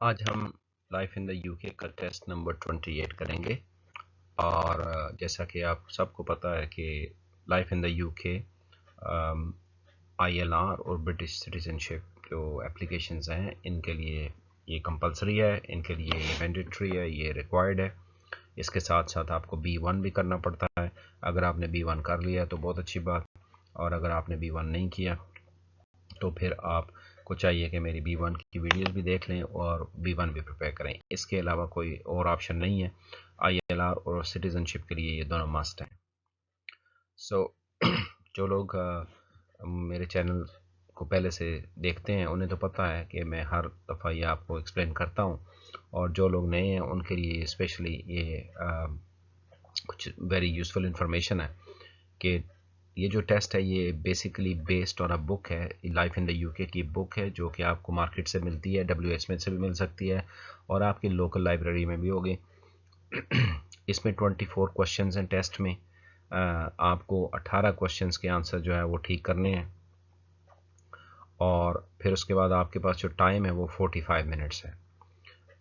आज हम life in the UK का टेस्ट नंबर 28 करेंगे। और जैसा कि आप सबको पता है कि life in the UK ILR और ब्रिटिश सिटीजनशिप जो एप्लीकेशंस हैं इनके लिए ये कंपलसरी है, इनके लिए ये मैंडेटरी है, ये रिक्वायर्ड है। इसके साथ साथ आपको B1 भी करना पड़ता है। अगर आपने B1 कर लिया तो बहुत अच्छी बात, और अगर आपने B1 नहीं किया तो फिर आपको चाहिए कि मेरी B1 की वीडियोस भी देख लें और B1 भी प्रिपेयर करें। इसके अलावा कोई और ऑप्शन नहीं है। ILR और सिटीज़नशिप के लिए ये दोनों मस्ट हैं। सो जो लोग मेरे चैनल को पहले से देखते हैं उन्हें तो पता है कि मैं हर दफ़ा ये आपको एक्सप्लेन करता हूँ, और जो लोग नए हैं उनके लिए स्पेशली ये कुछ वेरी यूज़फुल इंफॉर्मेशन है कि ये जो टेस्ट है ये basically based on a book है। लाइफ इन द यूके की बुक है जो कि आपको मार्केट से मिलती है, WH स्मिथ से भी मिल सकती है और आपकी लोकल लाइब्रेरी में भी होगी। इसमें 24 क्वेश्चंस हैं टेस्ट में। आपको 18 क्वेश्चंस के आंसर जो है वो ठीक करने हैं, और फिर उसके बाद आपके पास जो टाइम है वो 45 मिनट्स है।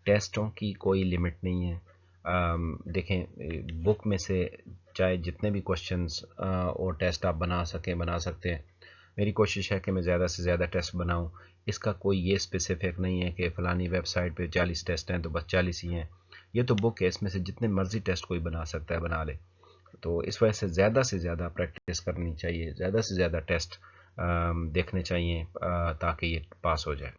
टेस्टों की कोई लिमिट नहीं है। देखें, बुक में से चाहे जितने भी क्वेश्चंस और टेस्ट आप बना सकते हैं। मेरी कोशिश है कि मैं ज़्यादा से ज़्यादा टेस्ट बनाऊं। इसका कोई ये स्पेसिफिक नहीं है कि फ़लानी वेबसाइट पे 40 टेस्ट हैं तो बस 40 ही हैं। ये तो बुक है, इसमें से जितने मर्ज़ी टेस्ट कोई बना सकता है, बना ले। तो इस वजह से ज़्यादा प्रैक्टिस करनी चाहिए, ज़्यादा से ज़्यादा टेस्ट देखने चाहिए ताकि ये पास हो जाए।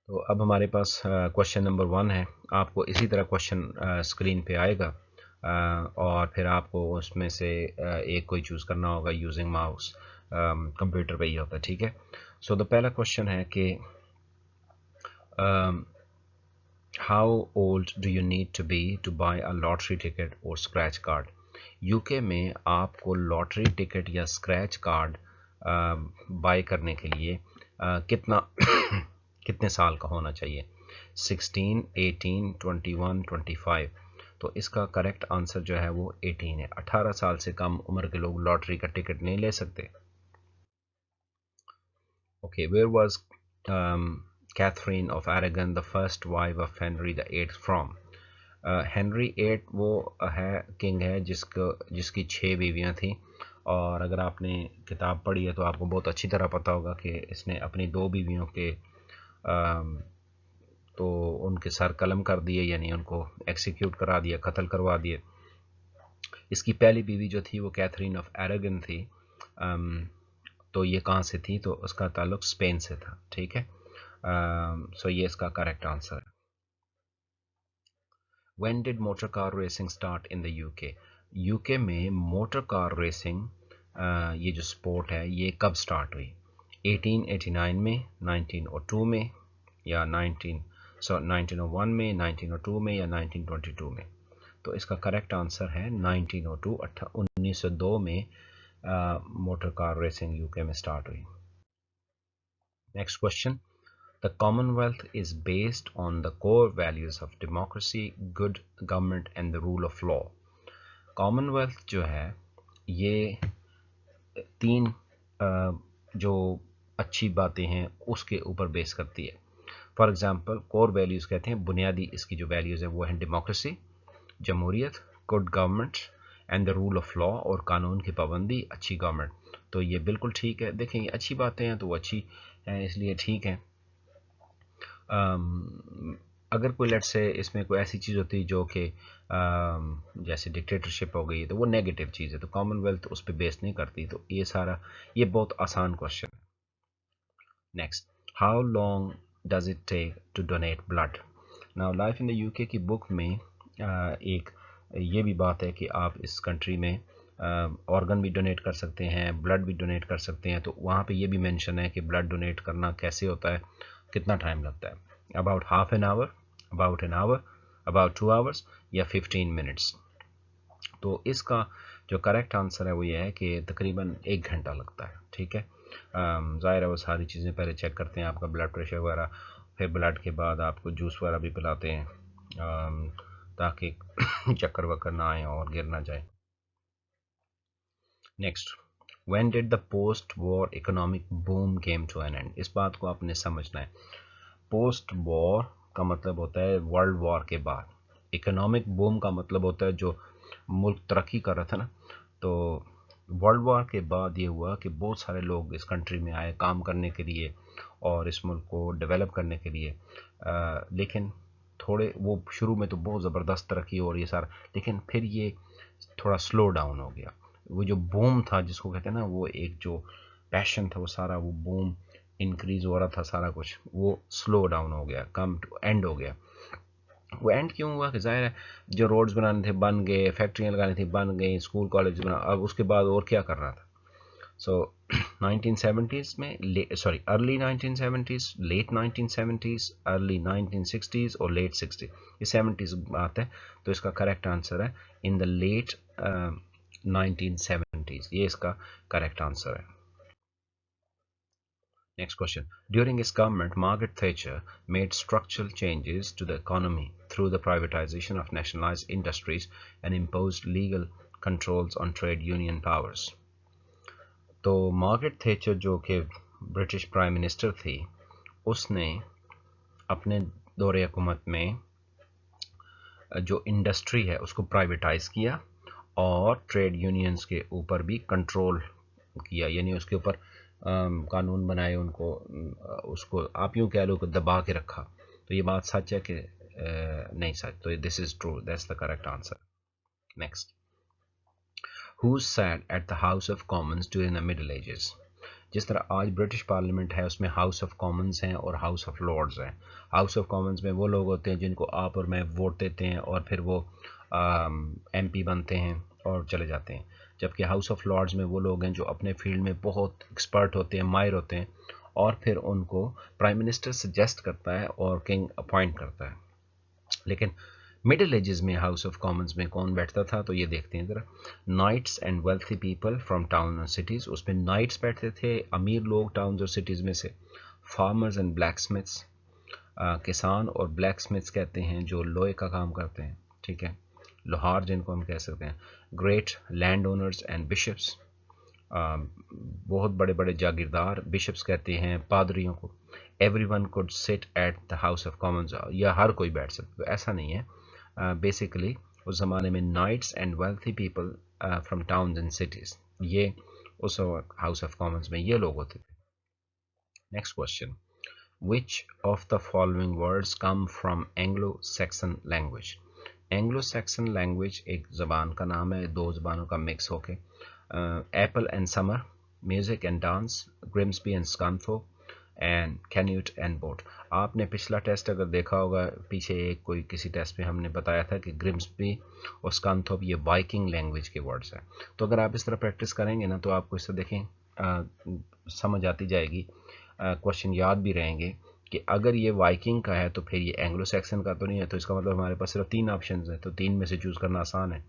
तो अब हमारे पास क्वेश्चन नंबर 1 है। आपको इसी तरह क्वेश्चन स्क्रीन पे आएगा, और फिर आपको उसमें से एक कोई चूज़ करना होगा यूजिंग माउस। कंप्यूटर पे ही होता है, ठीक है। सो द पहला क्वेश्चन है कि how old do you need to be to buy a lottery ticket और स्क्रैच कार्ड। यूके में आपको लॉटरी टिकट या स्क्रैच कार्ड बाय करने के लिए कितना कितने साल का होना चाहिए? 16, 18, 21, 25। तो इसका करेक्ट आंसर जो है वो 18 है। 18 साल से कम उम्र के लोग लॉटरी का टिकट नहीं ले सकते। Okay, where was Catherine of Aragon the first wife of Henry the eighth from? Henry eight वो है किंग है जिसकी 6 बीवियां थी। और अगर आपने किताब पढ़ी है तो आपको बहुत अच्छी तरह पता होगा कि इसने अपनी 2 बीवियों के तो उनके सर कलम कर दिए, यानी उनको एक्सिक्यूट करा दिया, कत्ल करवा दिए। इसकी पहली बीवी जो थी वो कैथरीन ऑफ एरागन थी। तो ये कहाँ से थी? तो उसका ताल्लुक स्पेन से था, ठीक है। सो ये इसका करेक्ट आंसर है। When did motor car racing start in the UK? UK में मोटर कार रेसिंग ये जो स्पोर्ट है ये कब स्टार्ट हुई? 1889 में, 1902 में, या 1901 में, 1902 में, या 1922 में? तो इसका करेक्ट आंसर है 1902। 1902 में मोटर कार रेसिंग यूके में स्टार्ट हुई। Next question, The Commonwealth is based on the core values of democracy, good government and the rule of law. Commonwealth जो है ये 3 जो अच्छी बातें हैं उसके ऊपर बेस करती है। फॉर एग्जांपल, कोर वैल्यूज़ कहते हैं, बुनियादी इसकी जो वैल्यूज़ है वो हैं डेमोक्रेसी, जमहूरियत, good government and the rule of law, और कानून की पाबंदी, अच्छी गवर्नमेंट। तो ये बिल्कुल ठीक है। देखें, अच्छी बातें हैं तो वो अच्छी हैं, इसलिए ठीक है। अगर कोई लेट से इसमें कोई ऐसी चीज़ होती जो कि जैसे डिक्टेटरशिप हो गई तो वो नेगेटिव चीज़ है, तो कॉमनवेल्थ उस पर बेस नहीं करती। तो ये बहुत आसान क्वेश्चन है। Next, how long does it take to donate blood? Now life in the UK की बुक में एक ये भी बात है कि आप इस कंट्री में ऑर्गन भी डोनेट कर सकते हैं, ब्लड भी डोनेट कर सकते हैं। तो वहाँ पे ये भी मेंशन है कि ब्लड डोनेट करना कैसे होता है, कितना टाइम लगता है, about half an hour, about an hour, about 2 hours, या 15 मिनट्स। तो इसका जो करेक्ट आंसर है वो ये है कि तकरीबन 1 घंटा लगता है, ठीक है। ज़ाहिर है वो सारी चीज़ें पहले चेक करते हैं, आपका ब्लड प्रेशर वगैरह, फिर ब्लड के बाद आपको जूस वगैरह भी पिलाते हैं ताकि चक्कर वक्कर ना आए और गिर ना जाए। Next, when did the post war economic boom came to an end? इस बात को आपने समझना है। पोस्ट वॉर का मतलब होता है वर्ल्ड वॉर के बाद, इकोनॉमिक बूम का मतलब होता है जो मुल्क तरक्की कर रहा था ना, तो वर्ल्ड वॉर के बाद ये हुआ कि बहुत सारे लोग इस कंट्री में आए काम करने के लिए और इस मुल्क को डेवलप करने के लिए, लेकिन थोड़े वो शुरू में तो बहुत ज़बरदस्त तरक्की हो रही है सारा, लेकिन फिर ये थोड़ा स्लो डाउन हो गया। वो जो बूम था जिसको कहते हैं ना, वो एक जो पैशन था वो सारा, वो बूम इंक्रीज हो रहा था सारा कुछ, वो स्लो डाउन हो गया, कम टू एंड हो गया। वो एंड क्यों हुआ कि ज़ाहिर है जो रोड्स बनाने थे बन गए, फैक्ट्रियाँ लगानी थी बन गई, स्कूल कॉलेज बना, अब उसके बाद और क्या करना था। सो 1970s में, sorry early 1970s, late 1970s, early 1960s और लेट 60s, ये 70s बात है, तो इसका करेक्ट आंसर है इन द लेट 1970s, ये इसका करेक्ट आंसर है। Next question. During his government, Margaret Thatcher made structural changes to the economy through the privatization of nationalized industries and imposed legal controls on trade union powers. तो Margaret thatched जो कि British prime minister थी, उसने अपने दौरे हुकूमत में जो इंडस्ट्री है उसको प्राइवेटाइज किया और ट्रेड यूनियंस के ऊपर भी कंट्रोल किया, यानी उसके ऊपर कानून बनाए, उनको उसको आप यूँ कह लो कि दबा के रखा। तो ये बात सच है कि नहीं सच, तो this is true, that's the correct answer. Next, who sat at the House of Commons during the Middle Ages. जिस तरह आज ब्रिटिश पार्लियामेंट है उसमें हाउस ऑफ कॉमन्स हैं और हाउस ऑफ लॉर्ड्स हैं। हाउस ऑफ कॉमन्स में वो लोग होते हैं जिनको आप और मैं वोट देते हैं और फिर वो एमपी बनते हैं और चले जाते हैं, जबकि हाउस ऑफ लॉर्ड्स में वो लोग हैं जो अपने फील्ड में बहुत एक्सपर्ट होते हैं, माहिर होते हैं, और फिर उनको प्राइम मिनिस्टर सजेस्ट करता है और किंग अपॉइंट करता है। लेकिन मिडिल एजेस में हाउस ऑफ कॉमन्स में कौन बैठता था, तो ये देखते हैं ज़रा। Knights and wealthy people from town और सिटीज़, उसमें नाइट्स बैठते थे, अमीर लोग टाउन और सिटीज़ में से। फार्मर्स एंड ब्लैक स्मिथ्स, किसान और ब्लैक स्मिथ्स कहते हैं जो लोहे का काम करते हैं, ठीक है, लोहार जिनको हम कह सकते हैं। Great land owners and bishops, बहुत बड़े बड़े जागीरदार, बिशप्स कहते हैं पादरियों को। Everyone could sit at the House of Commons, या हर कोई बैठ सकता, तो ऐसा नहीं है। बेसिकली उस ज़माने में knights and wealthy people from towns and cities, ये उस हाउस ऑफ कॉमन्स में ये लोग होते थे। Next question, Which of the following words come from Anglo-Saxon language? Anglo-Saxon language एक ज़बान का नाम है, दो ज़बानों का मिक्स होके। Apple and summer, music and dance, Grimsby and Scunthorpe, and Canute and boat। आपने पिछला टेस्ट अगर देखा होगा, पीछे एक कोई किसी टेस्ट में हमने बताया था कि ग्रिम्सबी और स्कंथोप ये वाइकिंग लैंग्वेज के वर्ड्स हैं। तो अगर आप इस तरह प्रैक्टिस करेंगे ना, तो आपको इससे देखें समझ आती जाएगी, क्वेश्चन याद भी रहेंगे कि अगर ये वाइकिंग का है तो फिर ये एंग्लो सैक्सन का तो नहीं है, तो इसका मतलब हमारे पास सिर्फ 3 ऑप्शन है, तो 3 में से चूज़ करना आसान है।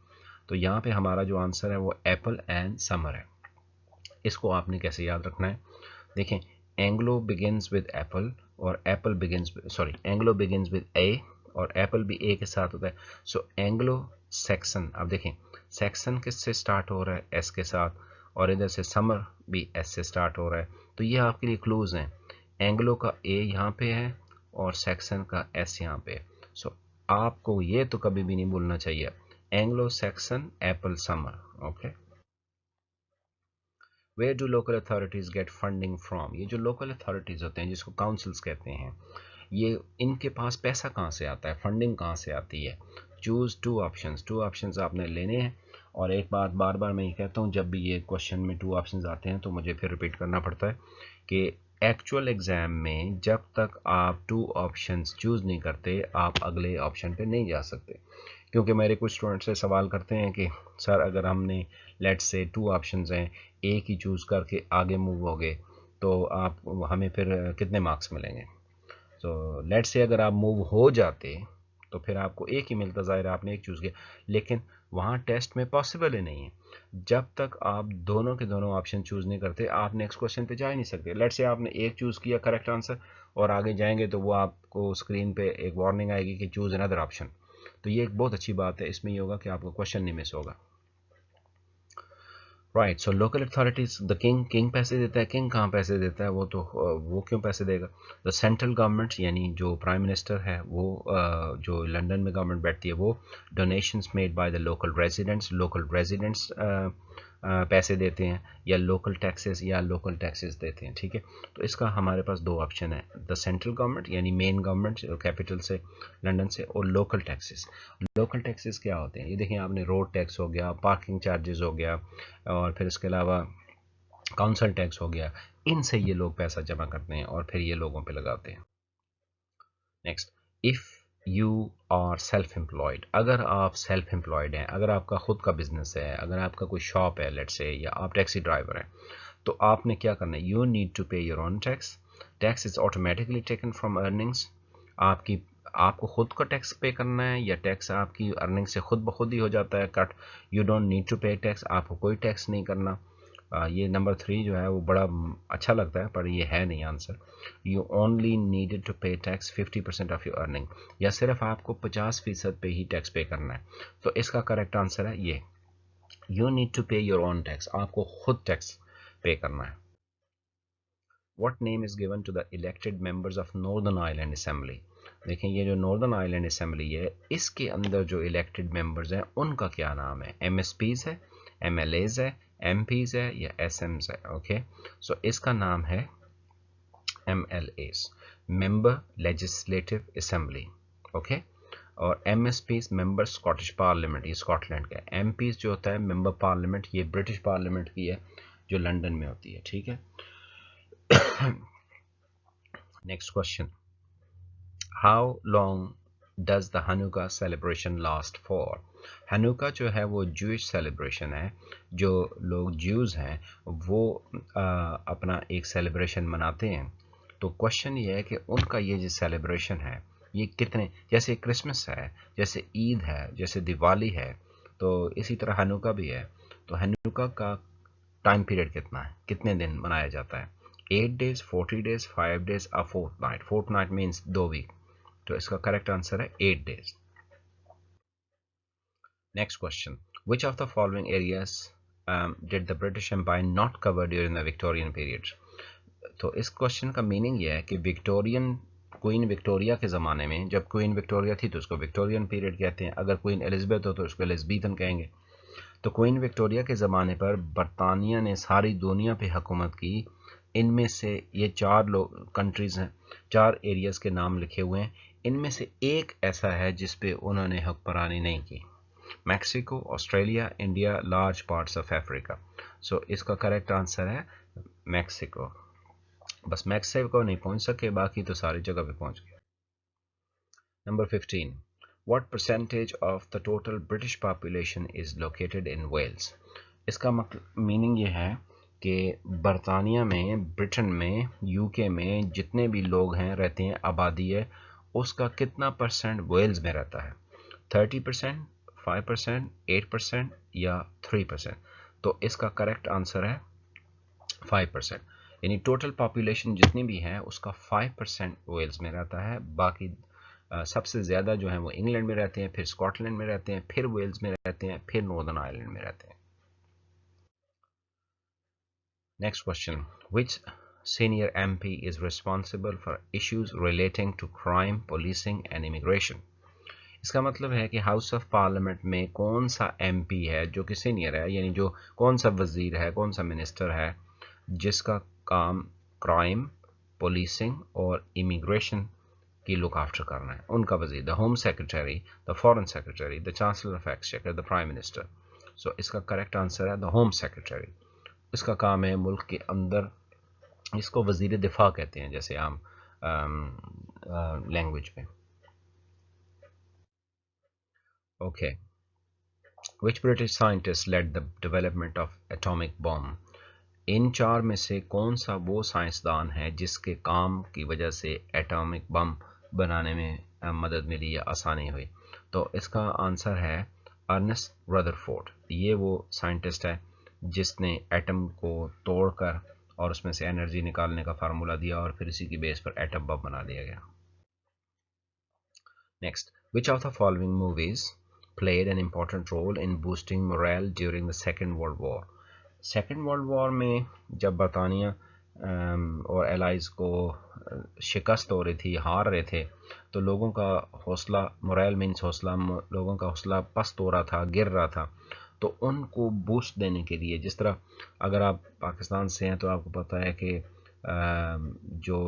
तो यहाँ पे हमारा जो आंसर है वो एप्पल एंड समर है। इसको आपने कैसे याद रखना है, देखें, एंग्लो बिगिंस विद एप्पल और apple begins, sorry Anglo begins with A और एप्पल भी ए के साथ होता है। सो एंग्लो सैक्सन, अब देखें सैक्सन किससे स्टार्ट हो रहा है, एस के साथ, और इधर से समर भी एस से स्टार्ट हो रहा है। तो ये आपके लिए क्लूज हैं, एंग्लो का ए यहाँ पे है और सैक्सन का एस यहाँ पे है। सो आपको ये तो कभी भी नहीं भूलना चाहिए, Anglo Saxon apple summer. Okay, where do local authorities get funding from. ये जो लोकल अथॉरिटीज़ होते हैं जिसको काउंसिल्स कहते हैं, ये इनके पास पैसा कहाँ से आता है, फंडिंग कहाँ से आती है। चूज़ टू ऑप्शंस आपने लेने हैं। और एक बात बार बार मैं ये कहता हूँ, जब भी ये क्वेश्चन में 2 ऑप्शंस आते हैं तो मुझे फिर रिपीट करना पड़ता है कि एक्चुअल एग्ज़ाम में जब तक आप 2 ऑप्शंस चूज़ नहीं करते, आप अगले ऑप्शन पे नहीं जा सकते। क्योंकि मेरे कुछ स्टूडेंट्स से सवाल करते हैं कि सर अगर हमने लेट्स से 2 ऑप्शंस हैं, एक ही चूज़ करके आगे मूव हो गए तो आप हमें फिर कितने मार्क्स मिलेंगे। तो लेट्स से अगर आप मूव हो जाते तो फिर आपको एक ही मिलता, ज़ाहिर आपने एक चूज़ किया, लेकिन वहाँ टेस्ट में पॉसिबल ही नहीं है। जब तक आप दोनों के दोनों ऑप्शन चूज़ नहीं करते, आप नेक्स्ट क्वेश्चन पे जा ही नहीं सकते। लेट्स से आपने एक चूज़ किया करेक्ट आंसर और आगे जाएंगे तो वो आपको स्क्रीन पे एक वार्निंग आएगी कि चूज़ अनदर ऑप्शन। तो ये एक बहुत अच्छी बात है, इसमें ये होगा कि आपका क्वेश्चन नहीं मिस होगा। Right, so local authorities, the king, king पैसे देता है, किंग कहाँ पैसे देता है, वो तो वो क्यों पैसे देगा? द सेंट्रल गवर्नमेंट यानी जो प्राइम मिनिस्टर है वो जो लंदन में गवर्नमेंट बैठती है वो donations made by the local residents पैसे देते हैं, या लोकल टैक्सेस देते हैं, ठीक है। तो इसका हमारे पास दो ऑप्शन है, द सेंट्रल गवर्नमेंट यानी मेन गवर्नमेंट कैपिटल से, लंदन से, और लोकल टैक्सेस। लोकल टैक्सेस क्या होते हैं? ये देखिए आपने, रोड टैक्स हो गया, पार्किंग चार्जेस हो गया, और फिर इसके अलावा काउंसिल टैक्स हो गया, इनसे ये लोग पैसा जमा करते हैं और फिर ये लोगों पे लगाते हैं। Next, if you are self employed, अगर आप सेल्फ एम्प्लॉयड हैं, अगर आपका खुद का बिजनेस है, अगर आपका कोई शॉप है लेट्स से, या आप टैक्सी ड्राइवर हैं, तो आपने क्या करना है? यू नीड टू पे your own tax. Tax is automatically taken from earnings. आपकी आपको खुद का टैक्स पे करना है, या टैक्स आपकी अर्निंग से खुद ब खुद ही हो जाता है cut? You don't need to pay tax, आपको कोई टैक्स नहीं करना। ये नंबर 3 जो है वो बड़ा अच्छा लगता है, पर ये है नहीं answer. You only needed to pay tax 50% of your earning, या सिर्फ आपको 50% पे ही टैक्स पे करना है। तो इसका करेक्ट आंसर है ये, यू नीड टू पे योर ओन टैक्स, आपको खुद टैक्स पे करना है। What name is given to the elected members of Northern Ireland Assembly? देखें, ये जो नॉर्दर्न आइलैंड असेंबली है, इसके अंदर जो इलेक्टेड मेंबर्स हैं उनका क्या नाम है? MSPs है, MLAs है, MPs है, या SMs है? ओके, सो इसका नाम है MLAs, member legislative assembly. Okay, और MSPs मेंबर स्कॉटिश पार्लियामेंट, ये स्कॉटलैंड का है। MPs जो होता है मेंबर पार्लियामेंट, ये ब्रिटिश पार्लियामेंट की है जो लंदन में होती है, ठीक है। Next question, how long does the Hanukkah celebration last for? Hanukkah जो है वो जूइश सेलिब्रेशन है, जो लोग ज्यूज़ हैं वो अपना एक सेलिब्रेशन मनाते हैं। तो क्वेश्चन ये है कि उनका ये जो सेलिब्रेशन है ये कितने, जैसे क्रिसमस है, जैसे ईद है, जैसे दिवाली है, तो इसी तरह हनुका भी है। तो हनुका का टाइम पीरियड कितना है, कितने दिन मनाया जाता है? 8 डेज, 40 डेज, 5 डेज, और फोर्थ नाइट मीन्स 2 वीक। तो इसका करेक्ट आंसर है 8 days. Next question, which of the following areas did the British Empire not cover during the Victorian period? तो इस क्वेश्चन का मीनिंग ये है कि विक्टोरियन, क्वीन विक्टोरिया के ज़माने में, जब क्वीन विक्टोरिया थी तो उसको विक्टोरियन पीरियड कहते हैं, अगर क्वीन एलिजाबेथ हो तो उसको एलिजबेथन कहेंगे। तो क्वीन विक्टोरिया के ज़माने पर बरतानिया ने सारी दुनिया पे हुकूमत की। इनमें से ये 4 लोग कंट्रीज़ हैं, 4 एरियाज़ के नाम लिखे हुए हैं, इनमें से एक ऐसा है जिस पे उन्होंने हुक्मरानी नहीं की। Mexico, Australia, India, large parts of Africa. So इसका करेक्ट आंसर है मैक्सिको। बस मैक्सिको नहीं पहुंच सके, बाकी तो सारी जगह पे पहुंच गए। Number 15, what percentage of the total British population is located in Wales? इसका मीनिंग ये है कि बरतानिया में, ब्रिटेन में, यूके में जितने भी लोग हैं रहते हैं, आबादी है, उसका कितना परसेंट वेल्स में रहता है? 30%, 5%, 8%, या 3%? तो इसका करेक्ट आंसर है 5%, यानी टोटल पॉपुलेशन जितनी भी है उसका 5% वेल्स में रहता है। बाकी सबसे ज़्यादा जो है वो इंग्लैंड में रहते हैं, फिर स्कॉटलैंड में रहते हैं, फिर वेल्स में रहते हैं, फिर नॉर्दर्न आयरलैंड में रहते हैं। Next question, which senior MP is responsible for issues relating to crime, policing and immigration? इसका मतलब है कि हाउस ऑफ पार्लियामेंट में कौन सा MP है जो कि सीनियर है, यानी जो कौन सा वजीर है, कौन सा मिनिस्टर है जिसका काम क्राइम, पुलिसिंग और इमिग्रेशन की लुक आफ्टर करना है। उनका वजीर, the home secretary, the foreign secretary, the chancellor of exchequer, the prime minister. So इसका करेक्ट आंसर है द होम सेक्रेटरी। इसका काम है मुल्क के अंदर, इसको वजीर दिफा कहते हैं जैसे आम लैंग्वेज में। Okay, which British scientist led the development of atomic bomb? इन 4 में से कौन सा वो साइंसदान है जिसके काम की वजह से एटॉमिक बम बनाने में मदद मिली या आसानी हुई? तो इसका आंसर है अर्नेस्ट रदरफोर्ड। ये वो साइंटिस्ट है जिसने एटम को तोड़कर और उसमें से एनर्जी निकालने का फार्मूला दिया, और फिर इसी की बेस पर एटम बम बना दिया गया। Next, which of the following movies played an important role in boosting morale during the Second World War? Second World War میں جب برطانیہ اور الائز کو شکست ہو رہی تھی، ہار رہے تھے، تو لوگوں کا حوصلہ، مورائل مینس حوصلہ، لوگوں کا حوصلہ پست ہو رہا تھا، گر رہا تھا، تو ان کو بوسٹ دینے کے لیے، جس طرح اگر آپ پاکستان سے ہیں تو آپ کو پتہ ہے کہ جو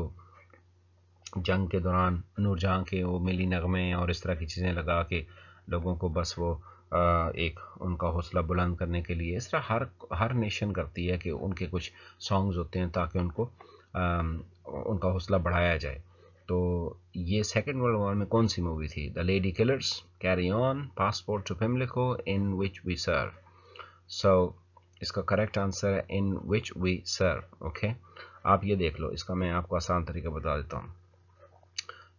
جنگ کے دوران نور جہاں کے وہ ملی نغمے اور اس طرح کی چیزیں لگا کے لوگوں کو بس وہ ایک ان کا حوصلہ بلند کرنے کے لیے، اس طرح ہر نیشن کرتی ہے کہ ان کے کچھ سانگز ہوتے ہیں تاکہ ان کو ان کا حوصلہ بڑھایا جائے. تو یہ سیکنڈ ورلڈ وار میں کون سی مووی تھی؟ The ladykillers, carry on, passport to Pimlico, in which we serve. So اس کا کریکٹ آنسر ہے ان وچ وی سرو. اوکے، آپ یہ دیکھ لو، اس کا میں آپ کو آسان طریقہ بتا دیتا ہوں.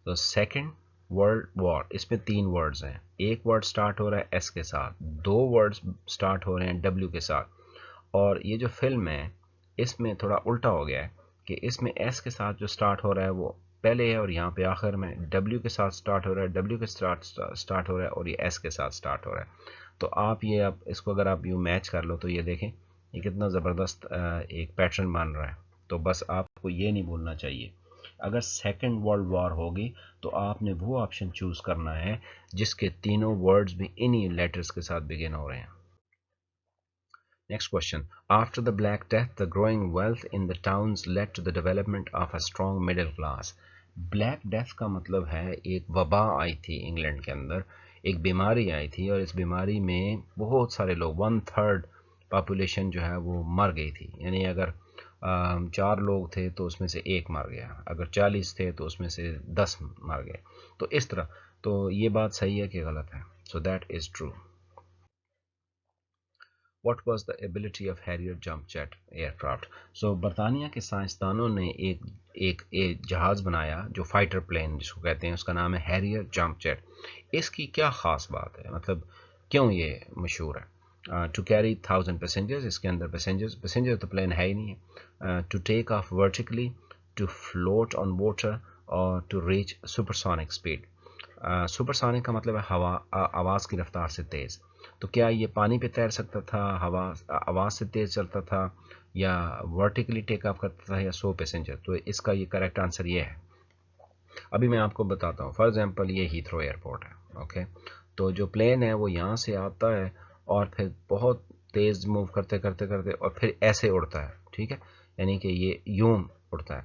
تو سیکنڈ ورلڈ وار، اس میں 3 ورڈز ہیں، ایک ورڈ سٹارٹ ہو رہا ہے ایس کے ساتھ، 2 ورڈز سٹارٹ ہو رہے ہیں ڈبلیو کے ساتھ، اور یہ جو فلم ہے اس میں تھوڑا الٹا ہو گیا ہے کہ اس میں ایس کے ساتھ جو سٹارٹ ہو رہا ہے وہ پہلے ہے، اور یہاں پہ آخر میں ڈبلیو کے ساتھ سٹارٹ ہو رہا ہے، ڈبلیو کے ساتھ سٹارٹ ہو رہا ہے، اور یہ ایس کے ساتھ سٹارٹ ہو رہا ہے. تو آپ یہ اب اس کو اگر آپ یوں میچ کر لو تو یہ دیکھیں یہ کتنا زبردست ایک پیٹرن بن رہا ہے. تو بس آپ کو یہ نہیں بھولنا چاہیے، اگر سیکنڈ ورلڈ وار ہوگی تو آپ نے وہ آپشن چوز کرنا ہے جس کے تینوں ورڈز بھی انہی لیٹرز کے ساتھ بگن ہو رہے ہیں. Next question. After the Black Death, the growing wealth in the towns led to the development of a strong middle class. Black Death کا مطلب ہے ایک وبا آئی تھی انگلینڈ کے اندر، ایک بیماری آئی تھی، اور اس بیماری میں بہت سارے لوگ، 1/3 پاپولیشن جو ہے وہ مر گئی تھی. یعنی اگر 4 لوگ تھے تو اس میں سے 1 مر گیا، اگر 40 تھے تو اس میں سے 10 مر گئے. تو اس طرح، تو یہ بات صحیح ہے کہ غلط ہے؟ So that is true. What was the ability of Harrier jump jet aircraft? So برطانیہ کے سائنسدانوں نے ایک جہاز بنایا جو فائٹر پلین جس کو کہتے ہیں، اس کا نام ہے ہیریئر جمپ جیٹ. اس کی کیا خاص بات ہے، مطلب کیوں یہ مشہور ہے؟ ٹو کیری 1000 پیسنجرز، اس کے اندر پیسنجر تو پلین ہے ہی نہیں ہے. To take off vertically, to float on water, اور to reach supersonic speed. Supersonic کا مطلب ہے ہوا، آواز کی رفتار سے تیز. تو کیا یہ پانی پہ تیر سکتا تھا، آواز سے تیز چلتا تھا، یا ورٹیکلی ٹیک آف کرتا تھا، یا 100 پیسنجر؟ تو اس کا یہ کریکٹ آنسر یہ ہے. ابھی میں آپ کو بتاتا ہوں. فار ایگزامپل یہ ہیتھرو ایئرپورٹ ہے، اوکے، تو جو پلین ہے وہ یہاں سے آتا ہے اور پھر بہت تیز موو کرتے کرتے کرتے اور پھر ایسے اڑتا ہے، ٹھیک ہے، یعنی کہ یہ یوں اڑتا ہے.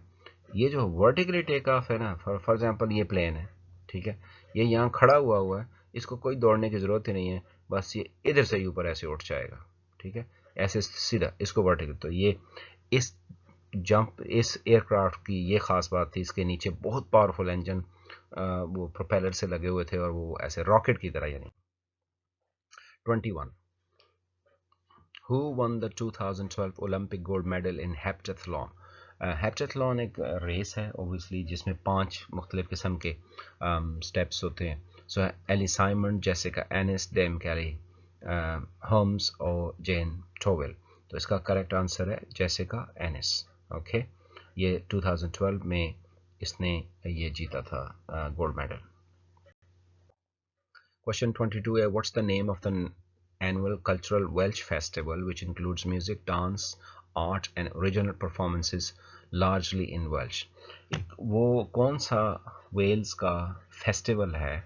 یہ جو ورٹیکلی ٹیک آف ہے نا، فار ایگزامپل یہ پلین ہے، ٹھیک ہے، یہ یہاں کھڑا ہوا ہے، اس کو کوئی دوڑنے کی ضرورت ہی نہیں ہے، بس یہ ادھر سے اوپر ایسے اٹھ جائے گا، ٹھیک ہے، ایسے سیدھا، اس کو ورٹیکل. تو یہ اس اس ایئر کرافٹ کی یہ خاص بات تھی، اس کے نیچے بہت پاورفل انجن وہ پروپیلر سے لگے ہوئے تھے، اور وہ ایسے راکٹ کی طرح. یعنی 21. Who won the 2012 Olympic gold medal in heptathlon? ہیپٹیتھلون ایک ریس ہے اوبویسلی جس میں 5 مختلف قسم کے سٹیپس ہوتے ہیں. سو ایلی سائمن، جیسیکا اینس، ڈیم کیلی، ہومز اور جین ٹوویل. تو اس کا کریکٹ آنسر ہے جیسیکا اینس. اوکے، یہ 2012 میں اس نے یہ جیتا تھا گولڈ میڈل. Question 22 ہے what's the name of the annual cultural Welsh festival which includes music, dance, art and original performances largely in Welsh. وہ کون سا ویلز کا فیسٹیول ہے،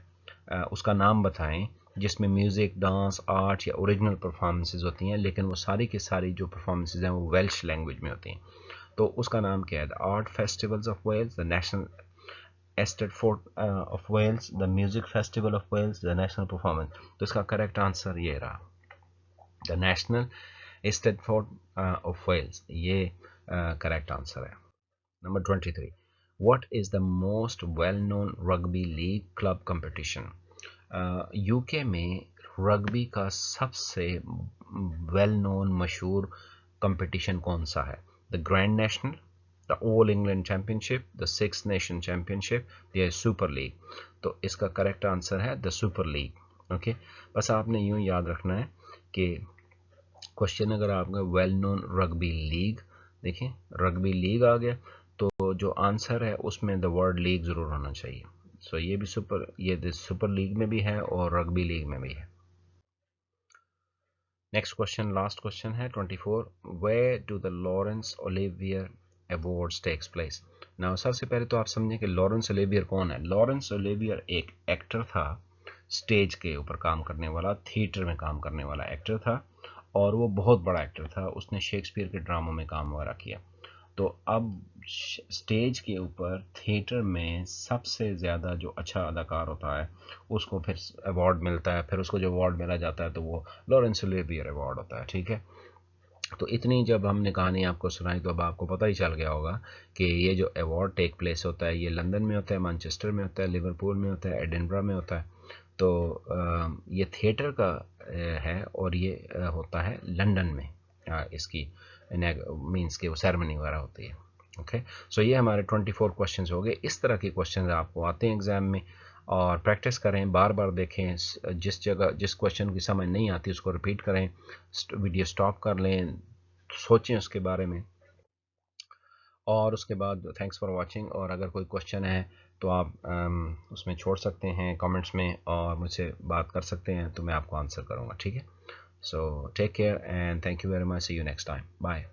اس کا نام بتائیں جس میں میوزک، ڈانس، آرٹ یا اوریجنل پرفارمنسز ہوتی ہیں، لیکن وہ ساری کی ساری جو پرفارمنسز ہیں وہ ویلش لینگویج میں ہوتی ہیں. تو اس کا نام کیا ہے؟ The art festivals of Wales, the national eisteddfod of Wales, the music festival of Wales, the national performance. تو اس کا کریکٹ آنسر یہ رہا، the national eisteddfod of Wales, یہ کریکٹ آنسر ہے. Number 23. What is the most well-known rugby league club competition? You کے میں rugby کا سب سے ویل نون مشہور کمپٹیشن کون سا ہے؟ The grand national, the All England champion ship, the six nation champion شپ، یا سپر لیگ. تو اس کا کریکٹ آنسر ہے دا سپر لیگ. اوکے، بس آپ نے یوں یاد رکھنا ہے کہ کوشچن اگر آپ کا ویل نون رگبی لیگ، دیکھیں رگبی لیگ آ گیا تو جو آنسر ہے اس میں دا ورڈ لیگ ضرور ہونا چاہیے. سو یہ بھی سپر لیگ میں بھی ہے اور رگبی لیگ میں بھی ہے. नेक्स्ट क्वेश्चन, लास्ट क्वेश्चन है 24, where do the Laurence Olivier Awards takes place. Now सबसे पहले तो आप समझें कि लॉरेंस ओलिवियर कौन है। लॉरेंस ओलिवियर एक एक्टर था, स्टेज के ऊपर काम करने वाला, थिएटर में काम करने वाला एक्टर था, और वो बहुत बड़ा एक्टर था। उसने शेक्सपियर के ड्रामों में काम वगैरह किया। तो अब स्टेज के ऊपर थिएटर में सबसे ज़्यादा जो अच्छा अदाकार होता है उसको फिर अवार्ड मिलता है। फिर उसको जो अवार्ड मिला जाता है तो वो लॉरेंस ओलिवियर अवार्ड होता है। ठीक है, तो इतनी जब हमने कहानी आपको सुनाई तो अब आपको पता ही चल गया होगा कि ये जो अवार्ड टेक प्लेस होता है ये लंदन में होता है, मैनचेस्टर में होता है, लिवरपूल में होता है, एडिनबरा में होता है। तो ये थिएटर का है और ये होता है लंदन में। इसकी मीन्स के वो सेरेमनी वगैरह होती है। ओके, सो ये हमारे 24 क्वेश्चंस हो गए। इस तरह के क्वेश्चंस आपको आते हैं एग्ज़ाम में, और प्रैक्टिस करें, बार बार देखें। जिस जगह जिस क्वेश्चन की समझ नहीं आती उसको रिपीट करें, वीडियो स्टॉप कर लें, सोचें उसके बारे में, और उसके बाद थैंक्स फॉर वाचिंग। और अगर कोई क्वेश्चन है तो आप उसमें छोड़ सकते हैं कमेंट्स में, और मुझसे बात कर सकते हैं तो मैं आपको आंसर करूँगा। ठीक है, so take care and thank you very much, see you next time, bye.